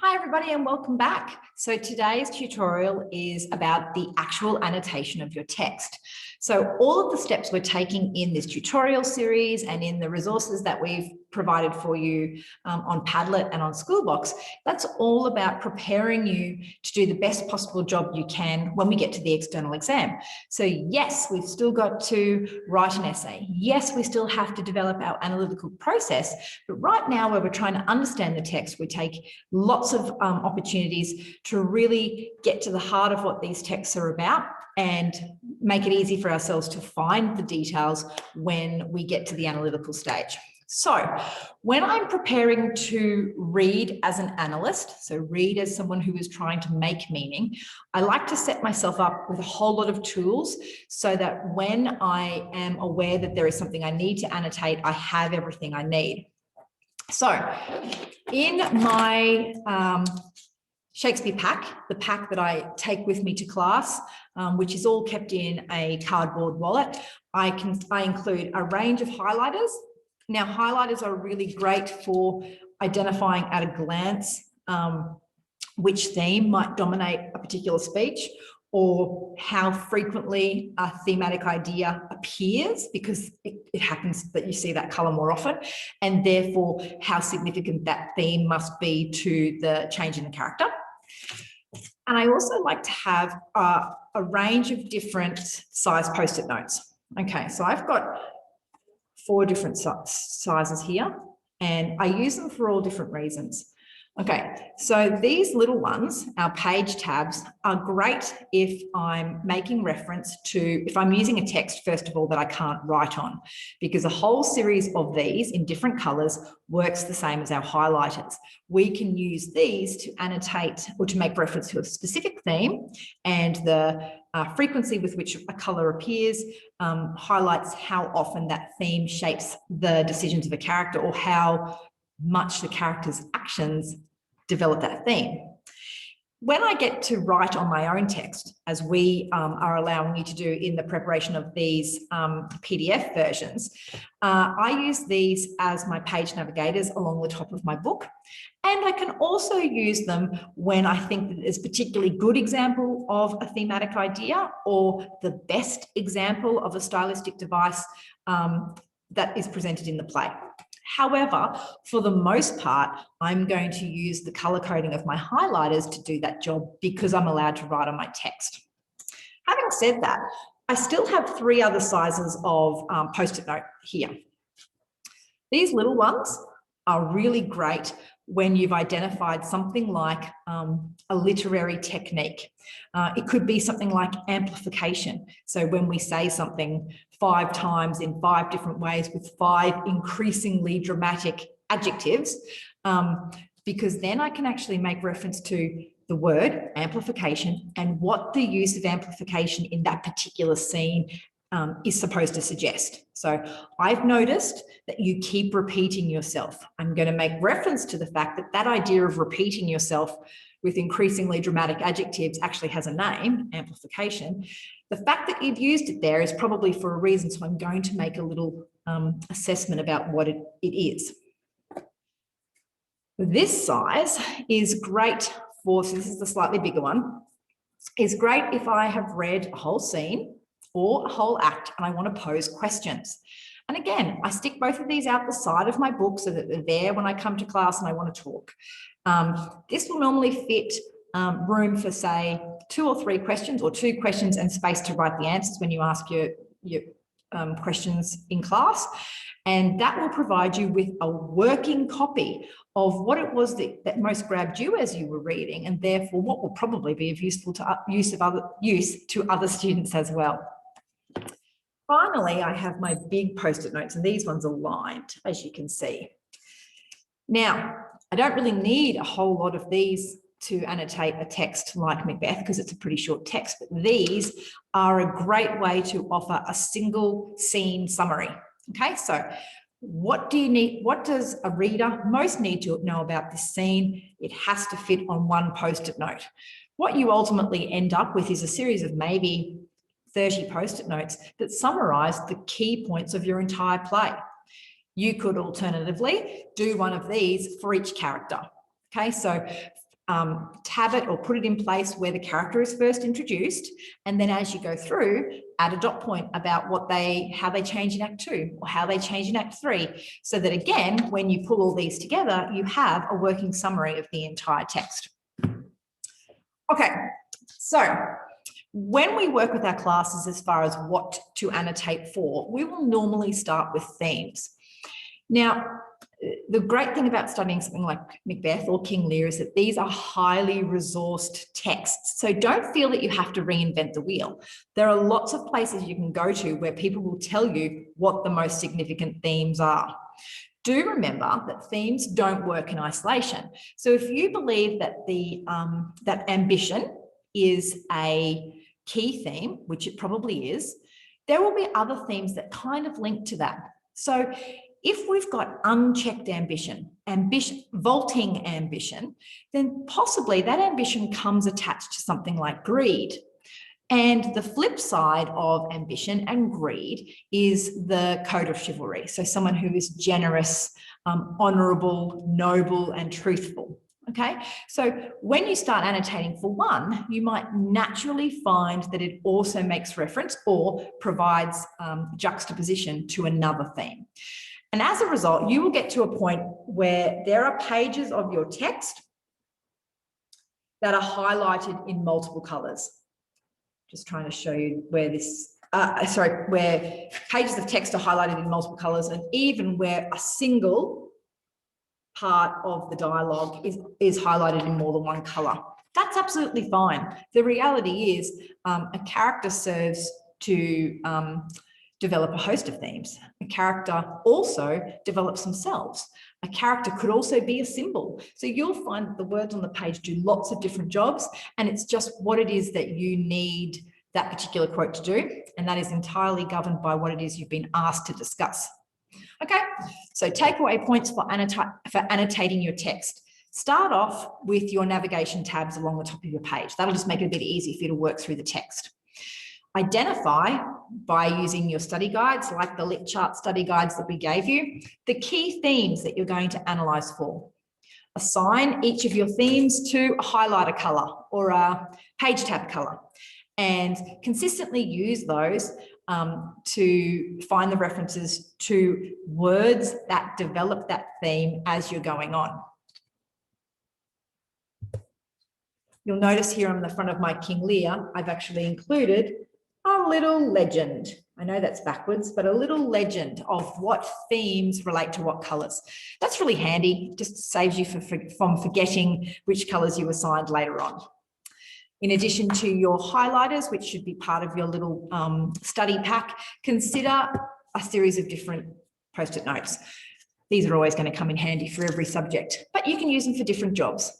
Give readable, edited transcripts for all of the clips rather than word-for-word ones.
Hi everybody and welcome back. So today's tutorial is about the actual annotation of your text. So all of the steps we're taking in this tutorial series and in the resources that we've provided for you on Padlet and on Schoolbox, that's all about preparing you to do the best possible job you can when we get to the external exam. So yes, we've still got to write an essay. Yes, we still have to develop our analytical process, but right now where we're trying to understand the text, we take lots of opportunities to really get to the heart of what these texts are about and make it easy for ourselves to find the details when we get to the analytical stage. So when I'm preparing to read as an analyst, so read as someone who is trying to make meaning, I like to set myself up with a whole lot of tools so that when I am aware that there is something I need to annotate, I have everything I need. So in my Shakespeare pack, the pack that I take with me to class, which is all kept in a cardboard wallet, I include a range of highlighters. Now, highlighters are really great for identifying at a glance which theme might dominate a particular speech or how frequently a thematic idea appears, because it happens that you see that colour more often, and therefore how significant that theme must be to the change in the character. And I also like to have a range of different size post-it notes. Okay, so I've got 4 different sizes here, and I use them for all different reasons. Okay, so these little ones, our page tabs, are great if I'm making reference to, if I'm using a text, first of all, that I can't write on, because a whole series of these in different colors works the same as our highlighters. We can use these to annotate or to make reference to a specific theme, and the frequency with which a color appears highlights how often that theme shapes the decisions of a character or how much the character's actions develop that theme. When I get to write on my own text, as we are allowing you to do in the preparation of these PDF versions, I use these as my page navigators along the top of my book. And I can also use them when I think that it's a particularly good example of a thematic idea or the best example of a stylistic device that is presented in the play. However, for the most part, I'm going to use the color coding of my highlighters to do that job because I'm allowed to write on my text. Having said that, I still have 3 other sizes of post-it note here. These little ones are really great when you've identified something like a literary technique. It could be something like amplification. So when we say something 5 times in 5 different ways with 5 increasingly dramatic adjectives, because then I can actually make reference to the word amplification and what the use of amplification in that particular scene is supposed to suggest. So I've noticed that you keep repeating yourself. I'm going to make reference to the fact that that idea of repeating yourself with increasingly dramatic adjectives actually has a name, amplification. The fact that you've used it there is probably for a reason, so I'm going to make a little assessment about what it is. This size is great for, so this is the slightly bigger one, is great if I have read a whole scene or a whole act and I want to pose questions. And again, I stick both of these out the side of my book so that they're there when I come to class and I want to talk. This will normally fit room for, say, 2 or 3 questions, or 2 questions and space to write the answers when you ask your questions in class. And that will provide you with a working copy of what it was that most grabbed you as you were reading, and therefore what will probably be of useful to use to other students as well. Finally, I have my big post-it notes, and these ones are lined, as you can see. Now, I don't really need a whole lot of these to annotate a text like Macbeth because it's a pretty short text, but these are a great way to offer a single scene summary. Okay, so what do you need? What does a reader most need to know about this scene? It has to fit on one post-it note. What you ultimately end up with is a series of maybe 30 post-it notes that summarize the key points of your entire play. You could alternatively do one of these for each character. Okay, so tab it or put it in place where the character is first introduced, and then as you go through, add a dot point about how they change in Act 2 or how they change in Act 3, so that again, when you pull all these together, you have a working summary of the entire text. Okay, so when we work with our classes as far as what to annotate for, we will normally start with themes. Now, the great thing about studying something like Macbeth or King Lear is that these are highly resourced texts. So don't feel that you have to reinvent the wheel. There are lots of places you can go to where people will tell you what the most significant themes are. Do remember that themes don't work in isolation. So if you believe that that ambition is a key theme, which it probably is, there will be other themes that kind of link to that. So if we've got unchecked ambition, vaulting ambition, then possibly that ambition comes attached to something like greed. And the flip side of ambition and greed is the code of chivalry. So someone who is generous, honorable, noble, and truthful. Okay, so when you start annotating for one, you might naturally find that it also makes reference or provides juxtaposition to another theme. And as a result, you will get to a point where there are pages of your text that are highlighted in multiple colors. Just trying to show you where where pages of text are highlighted in multiple colors, and even where a single part of the dialogue is highlighted in more than one color. That's absolutely fine. The reality is a character serves to develop a host of themes. A character also develops themselves. A character could also be a symbol. So you'll find that the words on the page do lots of different jobs, and it's just what it is that you need that particular quote to do, and that is entirely governed by what it is you've been asked to discuss. Okay, so takeaway points for annotating your text. Start off with your navigation tabs along the top of your page. That'll just make it a bit easier for you to work through the text. Identify, by using your study guides, like the lit chart study guides that we gave you, the key themes that you're going to analyse for. Assign each of your themes to a highlighter colour or a page tab colour, and consistently use those to find the references to words that develop that theme as you're going on. You'll notice here on the front of my King Lear, I've actually included a little legend. I know that's backwards, but a little legend of what themes relate to what colours. That's really handy, just saves you from forgetting which colours you assigned later on. In addition to your highlighters, which should be part of your little study pack, consider a series of different post-it notes. These are always going to come in handy for every subject, but you can use them for different jobs.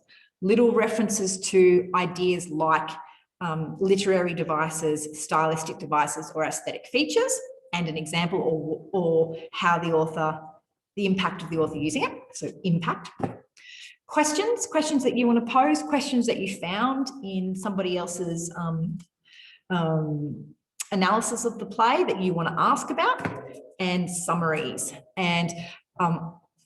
Little references to ideas like literary devices, stylistic devices, or aesthetic features, and an example or how the impact of the author using it. So impact. Questions that you want to pose, questions that you found in somebody else's analysis of the play that you want to ask about, and summaries. And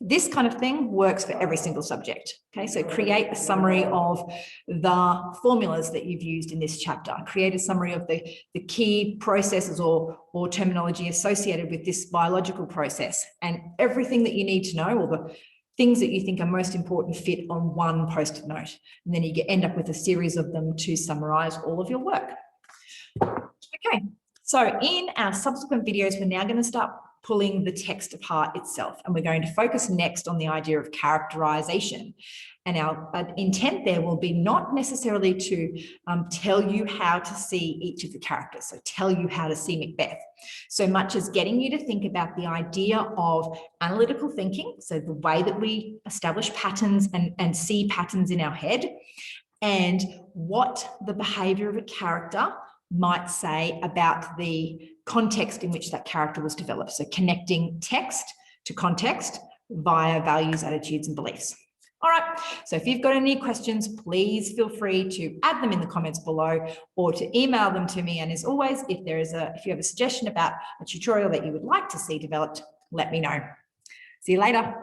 this kind of thing works for every single subject. Okay, so create a summary of the formulas that you've used in this chapter. Create a summary of the key processes or terminology associated with this biological process, and everything that you need to know, or the things that you think are most important, fit on one post-it note. And then you end up with a series of them to summarize all of your work. Okay, so in our subsequent videos, we're now going to start pulling the text apart itself, and we're going to focus next on the idea of characterisation. And our intent there will be not necessarily to tell you how to see each of the characters, so tell you how to see Macbeth, so much as getting you to think about the idea of analytical thinking, so the way that we establish patterns and see patterns in our head, and what the behaviour of a character might say about the context in which that character was developed. So connecting text to context via values, attitudes, and beliefs. All right, so if you've got any questions, please feel free to add them in the comments below or to email them to me. And as always, if you have a suggestion about a tutorial that you would like to see developed, let me know. See you later.